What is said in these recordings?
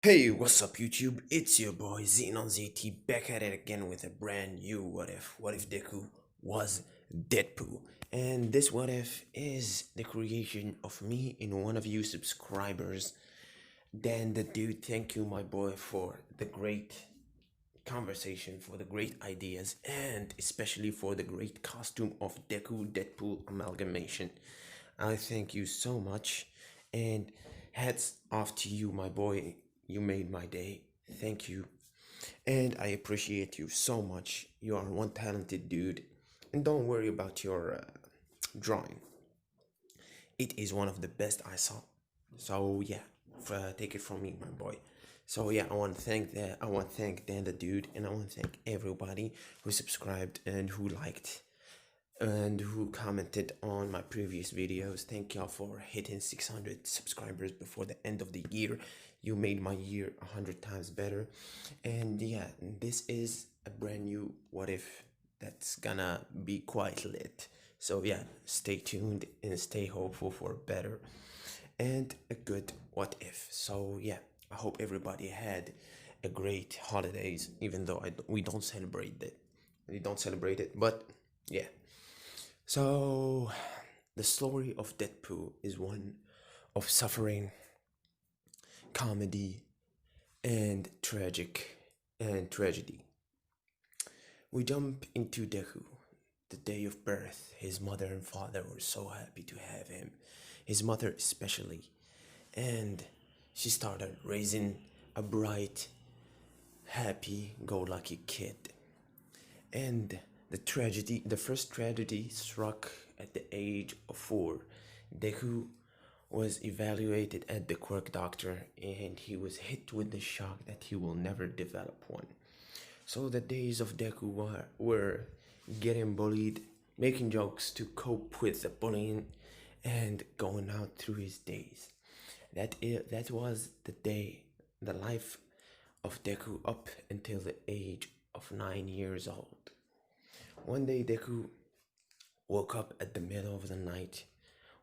Hey, what's up YouTube? It's your boy ZT back at it again with a brand new what if. What if Deku was Deadpool? And this what if is the creation of me and one of you subscribers. Dan the dude, thank you my boy for the great conversation, for the great ideas, and especially for the great costume of Deku Deadpool amalgamation. I thank you so much, and hats off to you, my boy. You made my day. Thank you. And I appreciate you so much. You are one talented dude. And don't worry about your drawing. It is one of the best I saw. So yeah, take it from me, my boy. So yeah, I want to thank Dan the dude, and I want to thank everybody who subscribed and who liked and who commented on my previous videos. Thank y'all for hitting 600 subscribers before the end of the year. You made my year 100 times better. And yeah, this is a brand new what if that's gonna be quite lit. So yeah, stay tuned and stay hopeful for better and a good what if. So yeah, I hope everybody had a great holidays, even though we don't celebrate it. We don't celebrate it, but yeah. So, the story of Deadpool is one of suffering, comedy, and tragedy. We jump into Deku, the day of birth. His mother and father were so happy to have him, his mother especially, and she started raising a bright, happy-go-lucky kid. And the first tragedy struck at the age of 4. Deku was evaluated at the quirk doctor and he was hit with the shock that he will never develop one. So the days of Deku were getting bullied, making jokes to cope with the bullying, and going out through his days. That was the life of Deku up until the age of 9 years old. One day Deku woke up at the middle of the night,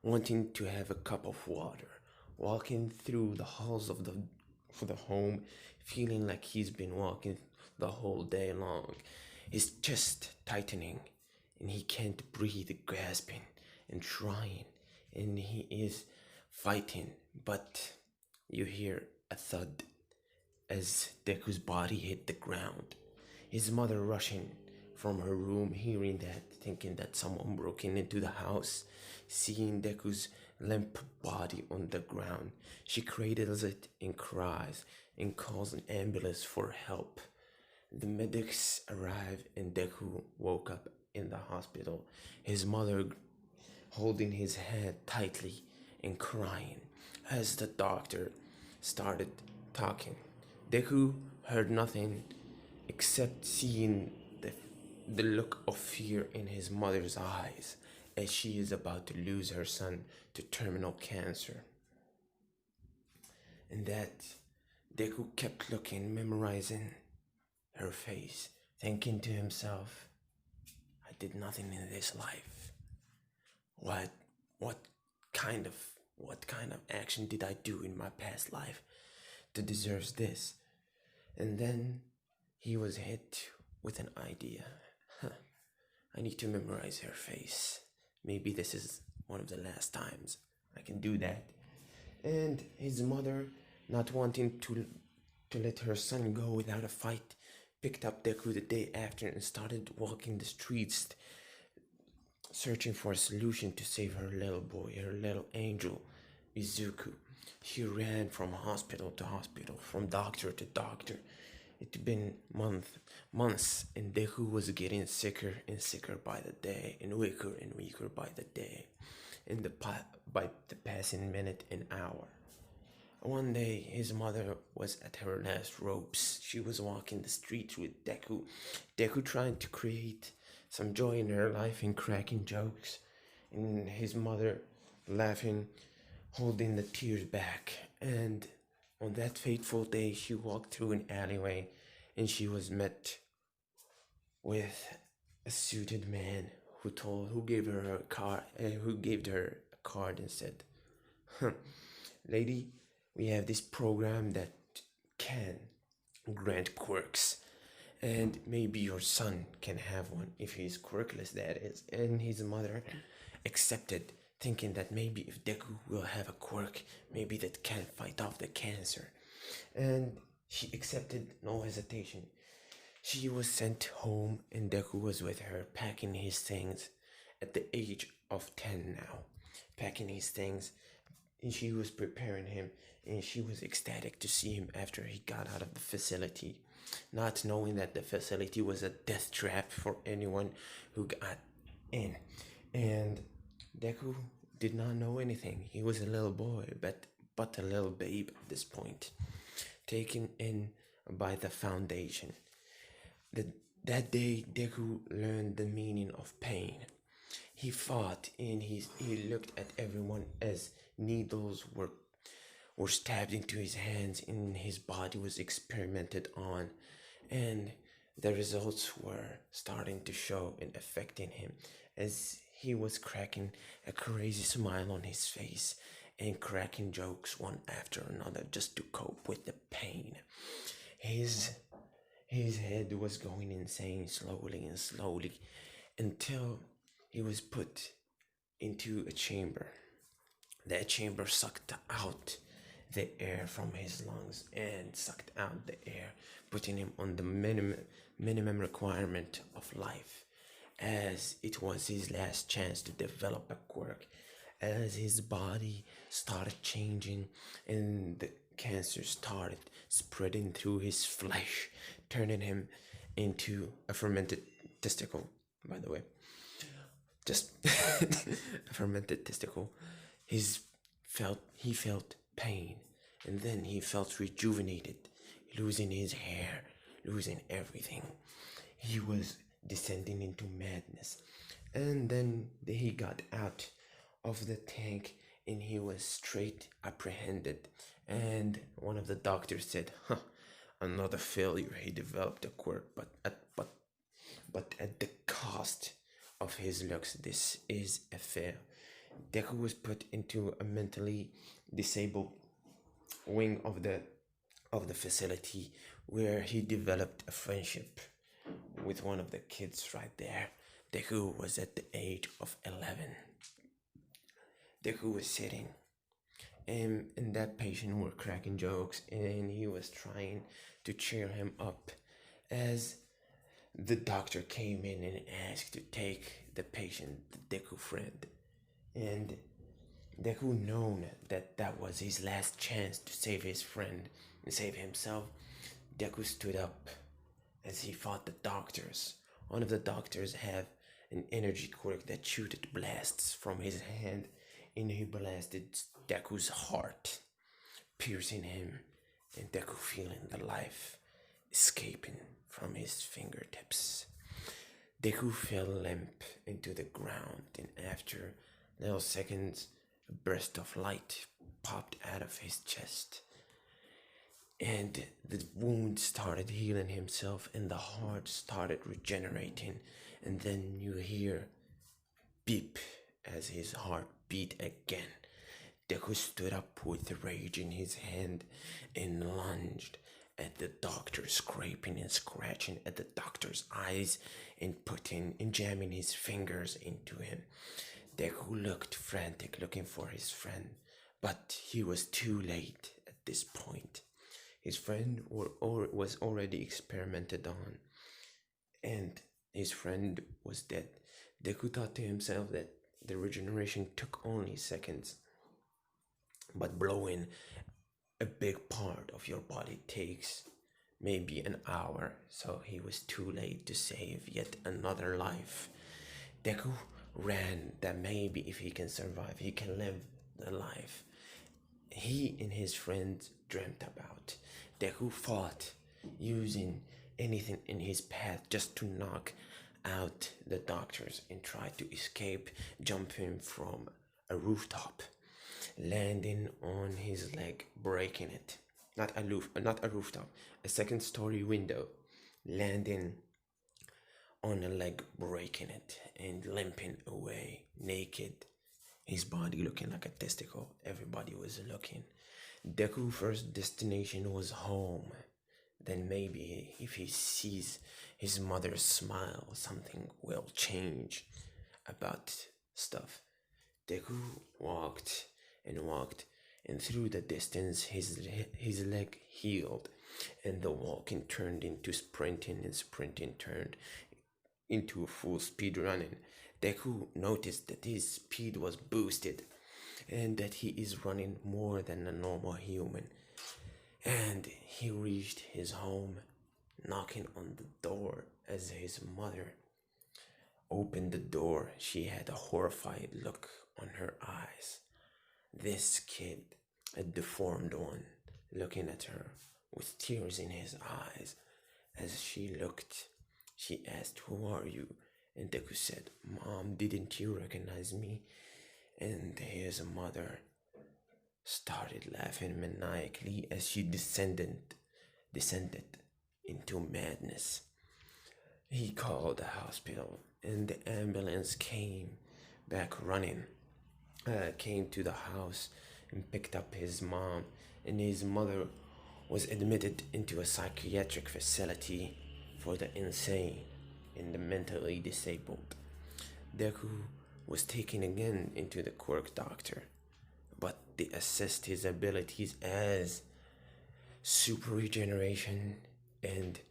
wanting to have a cup of water, walking through the halls of the home, feeling like he's been walking the whole day long, his chest tightening, and he can't breathe, gasping and trying, and he is fighting, but you hear a thud as Deku's body hit the ground. His mother rushing from her room, hearing that, thinking that someone broke into the house, seeing Deku's limp body on the ground. She cradles it and cries and calls an ambulance for help. The medics arrive and Deku woke up in the hospital, his mother holding his head tightly and crying as the doctor started talking. Deku heard nothing except seeing the look of fear in his mother's eyes as she is about to lose her son to terminal cancer. And that Deku kept looking, memorizing her face, thinking to himself, I did nothing in this life. What what kind of what kind of action did I do in my past life to deserve this? And then he was hit with an idea. I need to memorize her face. Maybe this is one of the last times I can do that. And his mother, not wanting to let her son go without a fight, picked up Deku the day after and started walking the streets, searching for a solution to save her little boy, her little angel, Izuku. She ran from hospital to hospital, from doctor to doctor. It'd been months, and Deku was getting sicker and sicker by the day, and weaker by the day, and by the passing minute and hour. One day, his mother was at her last ropes. She was walking the streets with Deku trying to create some joy in her life and cracking jokes, and his mother laughing, holding the tears back. And on that fateful day, she walked through an alleyway and she was met with a suited man who gave her a card and said, "Lady, we have this program that can grant quirks, and maybe your son can have one if he's quirkless, that is. And his mother accepted, thinking that maybe if Deku will have a quirk, maybe that can fight off the cancer. And she accepted, no hesitation. She was sent home, and Deku was with her, packing his things at the age of 10 now. Packing his things, and she was preparing him, and she was ecstatic to see him after he got out of the facility, not knowing that the facility was a death trap for anyone who got in. And Deku did not know anything. He was a little boy, but a little babe at this point, taken in by the Foundation. That day, Deku learned the meaning of pain. He fought, and he looked at everyone as needles were stabbed into his hands, and his body was experimented on, and the results were starting to show and affecting him as he was cracking a crazy smile on his face and cracking jokes one after another just to cope with the pain. His head was going insane slowly and slowly until he was put into a chamber. That chamber sucked out the air from his lungs and sucked out the air, putting him on the minimum requirement of life, as it was his last chance to develop a quirk. As his body started changing and the cancer started spreading through his flesh, turning him into a fermented testicle, by the way. Just a fermented testicle. He felt pain, and then he felt rejuvenated, losing his hair, losing everything. He was descending into madness. And then he got out of the tank, and he was straight apprehended. And one of the doctors said, another failure. He developed a quirk, but at the cost of his looks. This is a fail. Deku was put into a mentally disabled wing of the facility, where he developed a friendship with one of the kids right there. Deku was at the age of 11. Deku was sitting, and that patient were cracking jokes, and he was trying to cheer him up as the doctor came in and asked to take the patient, the Deku friend. And Deku, known that was his last chance to save his friend and save himself, Deku stood up as he fought the doctors. One of the doctors had an energy quirk that shooted blasts from his hand, and he blasted Deku's heart, piercing him, and Deku feeling the life escaping from his fingertips. Deku fell limp into the ground, and after little seconds, a burst of light popped out of his chest. And the wound started healing himself, and the heart started regenerating. And then you hear beep as his heart beat again. Deku stood up with rage in his hand and lunged at the doctor, scraping and scratching at the doctor's eyes and putting and jamming his fingers into him. Deku looked frantic, looking for his friend, but he was too late at this point. His friend was already experimented on, and his friend was dead. Deku thought to himself that the regeneration took only seconds, but blowing a big part of your body takes maybe an hour, so he was too late to save yet another life. Deku ran that maybe if he can survive, he can live the life he and his friends dreamt about. Deku fought, using anything in his path just to knock out the doctors and try to escape, jumping from a rooftop, landing on his leg, breaking it. Not a rooftop, a second story window, landing on a leg, breaking it, and limping away, naked, his body looking like a testicle. Everybody was looking. Deku's first destination was home. Then maybe if he sees his mother's smile, something will change about stuff. Deku walked and walked, and through the distance his leg healed, and the walking turned into sprinting, and sprinting turned into full speed running. Deku noticed that his speed was boosted and that he is running more than a normal human. And he reached his home, knocking on the door as his mother opened the door. She had a horrified look on her eyes. This kid, a deformed one, looking at her with tears in his eyes. As she looked, she asked, "Who are you?" And Deku said, "Mom, didn't you recognize me?" And his mother started laughing maniacally as she descended into madness. He called the hospital, and the ambulance came to the house and picked up his mom, and his mother was admitted into a psychiatric facility for the insane and the mentally disabled. Deku was taken again into the Quirk doctor, but they assessed his abilities as super regeneration and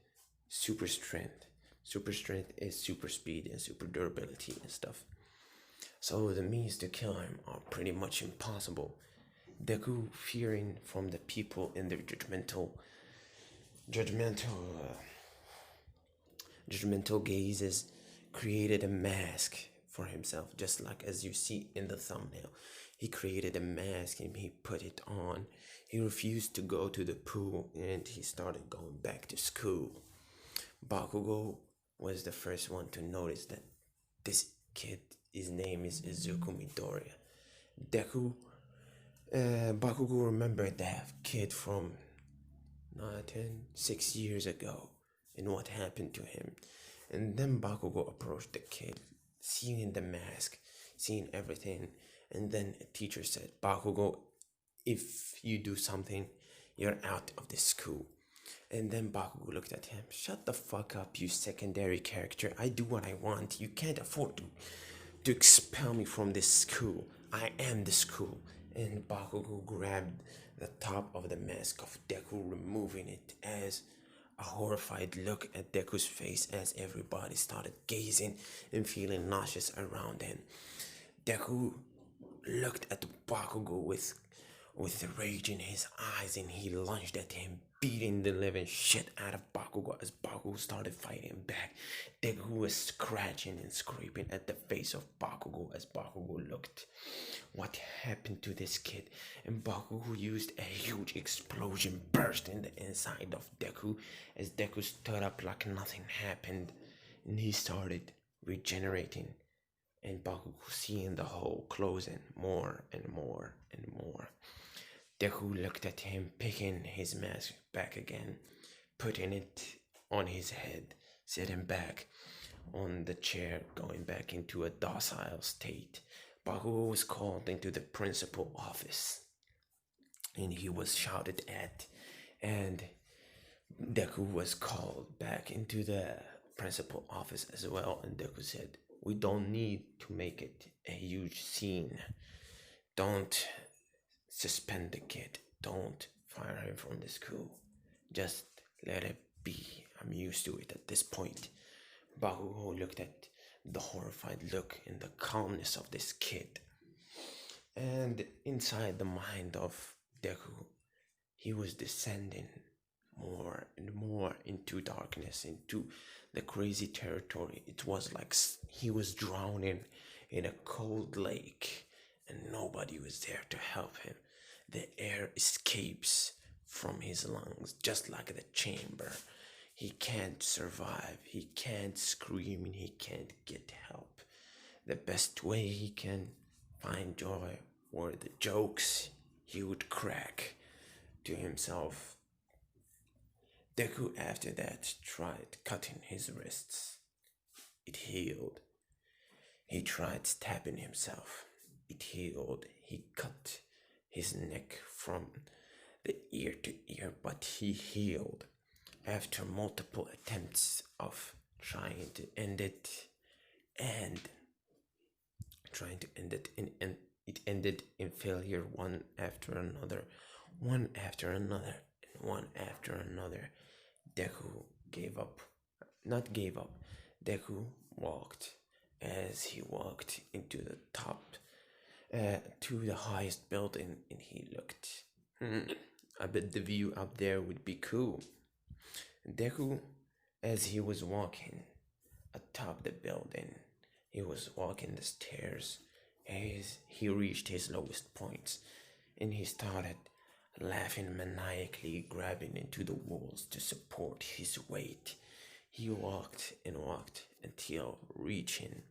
super strength. Super strength is super speed and super durability and stuff. So the means to kill him are pretty much impossible. Deku, fearing from the people in their judgmental, judgmental gazes, created a mask for himself, just like as you see in the thumbnail. He created a mask and he put it on. He refused to go to the pool and he started going back to school. Bakugo was the first one to notice that this kid, his name is Izuku Midoriya. Bakugo remembered that kid from 6 years ago and what happened to him. And then Bakugo approached the kid, seeing the mask, seeing everything. And then a teacher said, "Bakugo, if you do something, you're out of this school." And then Bakugo looked at him. "Shut the fuck up, you secondary character. I do what I want. You can't afford to expel me from this school. I am the school." And Bakugo grabbed the top of the mask of Deku, removing it as a horrified look at Deku's face as everybody started gazing and feeling nauseous around him. Deku looked at Bakugo with rage in his eyes, and he lunged at him, beating the living shit out of Bakugo as Bakugo started fighting back. Deku was scratching and scraping at the face of Bakugo as Bakugo looked. What happened to this kid? And Bakugo used a huge explosion burst in the inside of Deku as Deku stood up like nothing happened, and he started regenerating. And Bakugo seeing the hole closing more and more and more. Deku looked at him, picking his mask back again, putting it on his head, sitting back on the chair, going back into a docile state. Bakugo was called into the principal office, and he was shouted at, and Deku was called back into the principal office as well, and Deku said, "We don't need to make it a huge scene. Don't suspend the kid. Don't fire him from the school. Just let it be. I'm used to it at this point." Bakugo looked at the horrified look and the calmness of this kid. And inside the mind of Deku, he was descending more and more into darkness, into the crazy territory. It was like he was drowning in a cold lake and nobody was there to help him. The air escapes from his lungs just like the chamber. He can't survive, he can't scream, and he can't get help. The best way he can find joy were the jokes he would crack to himself. Deku after that tried cutting his wrists. It healed. He tried stabbing himself. It healed. He cut his neck from the ear to ear, but he healed after multiple attempts of trying to end it and trying to end it and it ended in failure, one after another, and one after another. Deku gave up. Not gave up. Deku walked as he walked into the top, to the highest building, and he looked. I bet the view up there would be cool. Deku, as he was walking atop the building, he was walking the stairs as he reached his lowest points, and he started laughing maniacally, grabbing into the walls to support his weight. He walked and walked until reaching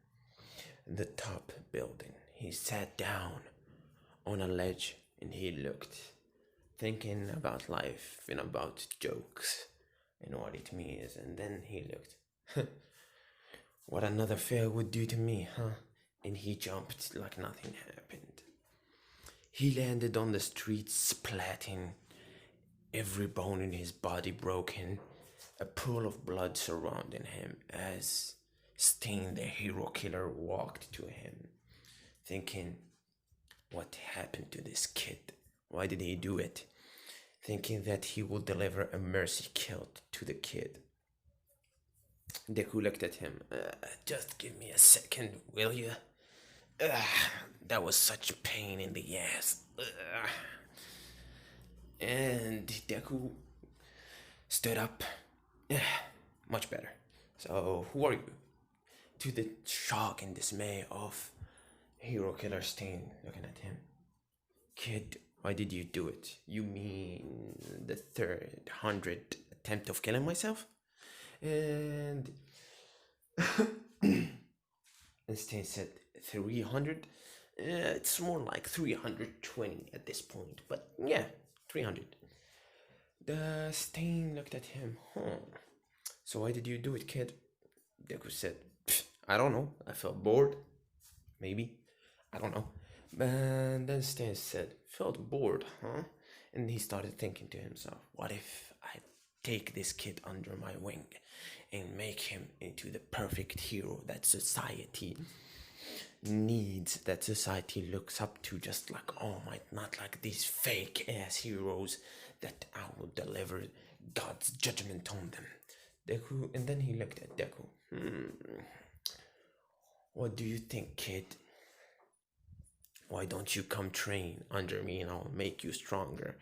the top building. He sat down on a ledge and he looked, thinking about life and about jokes and what it means. And then he looked, what another fail would do to me, huh? And he jumped like nothing happened. He landed on the street, splatting, every bone in his body broken, a pool of blood surrounding him as Stain, the hero killer, walked to him, thinking, what happened to this kid? Why did he do it? Thinking that he would deliver a mercy kill to the kid. Deku looked at him. Just give me a second, will you? That was such a pain in the ass. And Deku stood up. Much better. So, who are you? To the shock and dismay of Hero Killer Stain looking at him. Kid, why did you do it? You mean the 300th attempt of killing myself? And Stain said 300? It's more like 320 at this point, but yeah, 300. The Stain looked at him. So why did you do it, kid? Deku said, I don't know. I felt bored. Maybe. I don't know. And then Stan said, felt bored, huh? And he started thinking to himself, what if I take this kid under my wing and make him into the perfect hero that society needs, that society looks up to, just like All Might, not like these fake ass heroes that I will deliver God's judgment on them. Deku, and then he looked at Deku. What do you think, kid? Why don't you come train under me and I'll make you stronger?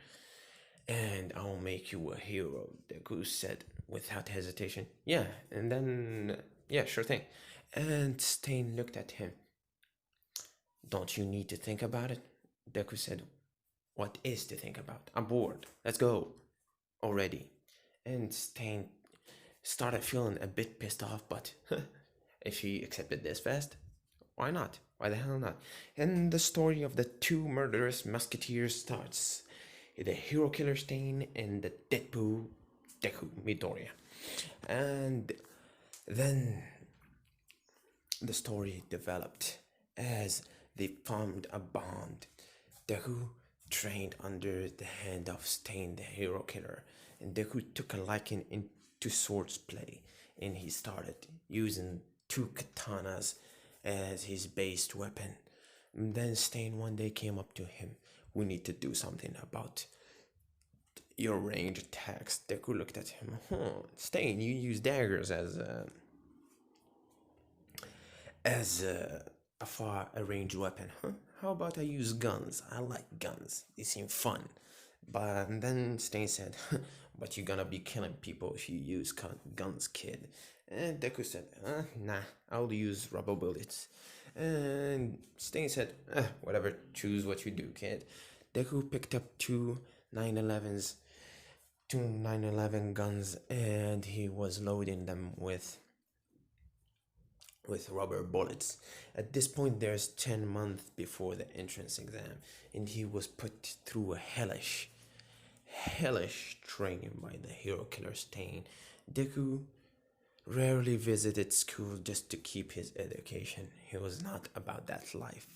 And I'll make you a hero, Deku said without hesitation. Yeah, and then, yeah, sure thing. And Stain looked at him. Don't you need to think about it? Deku said, what is to think about? I'm bored. Let's go. Already. And Stain started feeling a bit pissed off, but if he accepted this fast, why not? Why the hell not? And the story of the two murderous musketeers starts. The hero killer Stain and the Deadpool Deku Midoriya. And then the story developed as they formed a bond. Deku trained under the hand of Stain, the hero killer, and Deku took a liking into swords play, and he started using two katanas as his base weapon. And then Stain one day came up to him. We need to do something about your range attacks. Deku looked at him. Stain, you use daggers as a ranged weapon, huh? How about I use guns? I like guns. They seem fun. But then Stain said, but you're gonna be killing people if you use guns, kid. And Deku said, nah, I'll use rubber bullets. And Stain said, whatever, choose what you do, kid. Deku picked up two 911 guns, and he was loading them with rubber bullets. At this point, there's 10 months before the entrance exam, and he was put through a hellish training by the hero killer Stain. Deku rarely visited school just to keep his education. He was not about that life.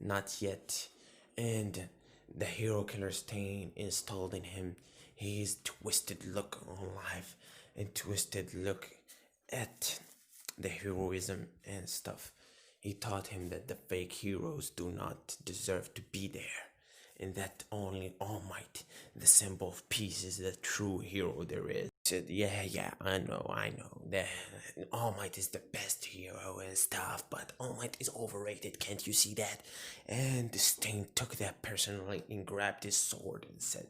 Not yet. And The hero killer stain installed in him his twisted look on life and twisted look at the heroism and stuff. He taught him that the fake heroes do not deserve to be there, and that only All Might, the symbol of peace, is the true hero there is. He said, yeah, yeah, I know. The All Might is the best hero and stuff, but All Might is overrated, can't you see that? And Stain took that personally and grabbed his sword and said,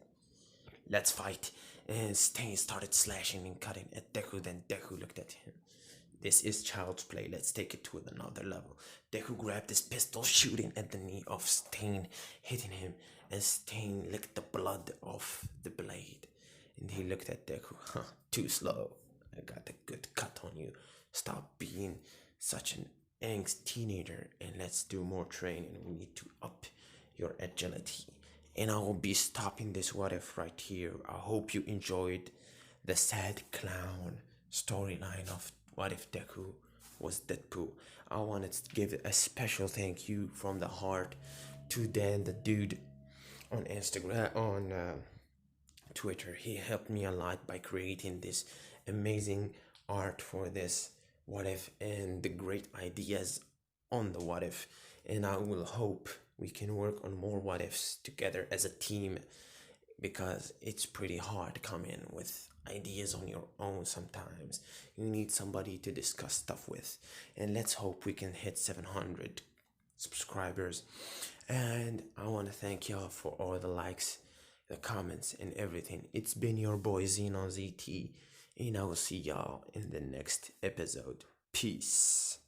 let's fight. And Stain started slashing and cutting at Deku, then Deku looked at him. This is child's play, let's take it to another level. Deku grabbed his pistol, shooting at the knee of Stain, hitting him, and Stain licked the blood off the blade. And he looked at Deku, huh, too slow. I got a good cut on you. Stop being such an angst teenager and let's do more training. We need to up your agility. And I will be stopping this what if right here. I hope you enjoyed the sad clown storyline of what if Deku was Deadpool. I wanted to give a special thank you from the heart to Dan, the dude on Instagram, on Twitter. He helped me a lot by creating this amazing art for this what if and the great ideas on the what if. And I will hope we can work on more what ifs together as a team, because it's pretty hard to come in with ideas on your own sometimes. You need somebody to discuss stuff with. And let's hope we can hit 700 subscribers. And I want to thank y'all for all the likes, the comments, and everything. It's been your boy Xenon ZT, and I will see y'all in the next episode. Peace.